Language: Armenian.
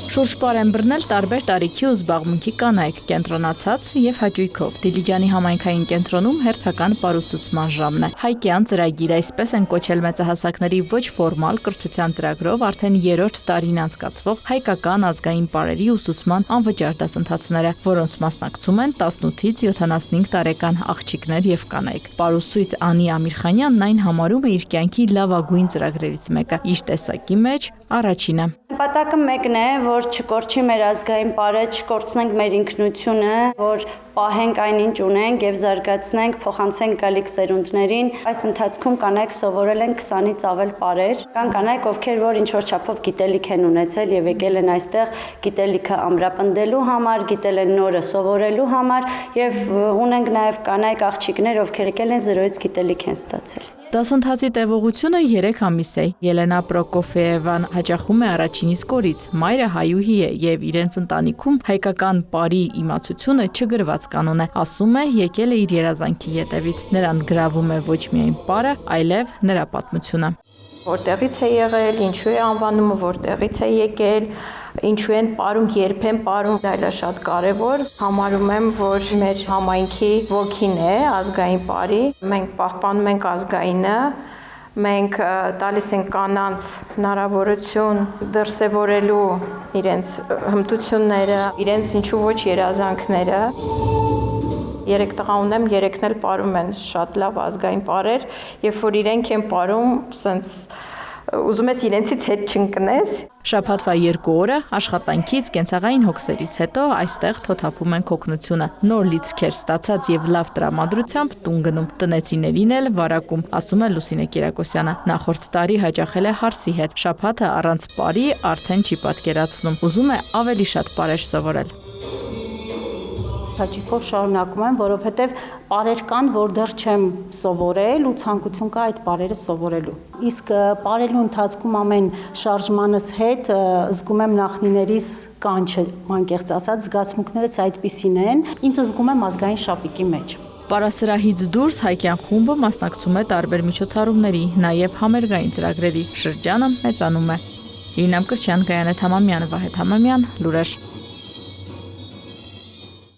Շուրջ պար են բռնել տարբեր տարիքի ու զբաղմունքի կանայք, կենտրոնացած եւ հաճույքով։ Դիլիջանի համայնքային կենտրոնում հերթական պարուսուցման ժամն է։ Հայկյան ծրագիր, այսպես են կոչել մեծահասակների ոչ ֆորմալ կրթության ծրագրով արդեն 3-րդ տարին անցկացվող հայկական ազգային պարերի ուսուցման անվճար դասընթացները, որոնց մասնակցում են 18-ից 75 տարեկան աղջիկներ եւ կանայք։ Պարուսույց Անի Ամիրխանյանն այն համարում է իր կյանքի լավագույն ծրագրերից մեկը, իր տեսակի մեջ առաջինը։ Նպատակը մեկն է, որ չկորչի մեր ազգային պարը, չկորցնենք մեր ինքնությունը, որ պահենք այն ինչ ունենք եւ զարգացնենք, փոխանցենք գալիք սերունդներին։ Այս ընթացքում կանայք սովորել են 20-ից ավել պարեր։ Կան կանայք, ովքեր որ ինչ որ չափով գիտելիք են ունեցել եւ եկել են այստեղ գիտելիքը ամրապնդելու համար, գիտել են նորը սովորելու համար եւ ունենք նաեւ կանայք աղջիկներ, ովքեր եկել են 0-ից գիտելիք են ստացել։ Դասընթացի տևողությունը 3 ամիս է։ Ելենա Պրոկոֆիևան հաճախում է առաջինից կորից։ Մայրը հայուհի է եւ իրենց ընտանիքում հայկական պարի իմացությունը չգրված կանոն է։ Ասում է, եկել է իր երազանքի ետևից։ Նրան գրավում է ոչ միայն պարը, այլև նրա պատմությունը։ Որտեղից է եղել, ինչու է անվանումը, որտեղից է եկել, ինչու են պարում, երբ են պարում, դա էլ է շատ կարևոր։ Համարում եմ, որ մեր համայնքի ոգին է ազգային պարի։ Մենք պահպանում ենք ազգայինը, մենք տալիս ենք կանանց հնարավորություն դրսևորելու իրենց հմտությունները, իրենց ինչու ոչ երազանքները։ 3 տղա ունեմ, 3-ն էլ պարում են շատ լավ ազգային պարեր, երբ որ իրենք են պարում, սենց ուզում ես իրենցից հետ չընկնես։ Շաբաթվա 2 օրը աշխատանքից, կենցաղային հոգսերից հետո այստեղ թոթափում են օգնությունը։ Նոր լիցքեր ստացած եւ լավ տրամադրությամբ տուն գնում։ Տնեցիներին էլ վարակում, ասում է Լուսինե Կիրակոսյանը։ Նախորդ տարի հաճախել է հարսի հետ։ Շաբաթը առանց պարի արդեն չի պատկերացնում։ Ուզում է ավելի շատ պարեր սովորել։ Հաճիկով շարունակում եմ, որովհետև պարեր կան, որ դեռ չեմ սովորել ու ցանկություն կա այդ պարերը սովորելու։ Իսկ պարելու ընթացքում ամեն շարժմանս հետ զգում եմ նախնիներիս կանչը, անկեղծ ասած, զգացմունքներս այդպիսին են, ինձ զգում եմ ազգային շապիկի մեջ։ Պարասրահից դուրս հայկյան խումբը մասնակցում է տարբեր միջոցառումների, նաև համերգային ծրագրերի։ Շրջանը մեծանում է։ Իրինամ Կրչյան, Գայանե Թամամյան, Վահե Թամամյան, Լուրեր։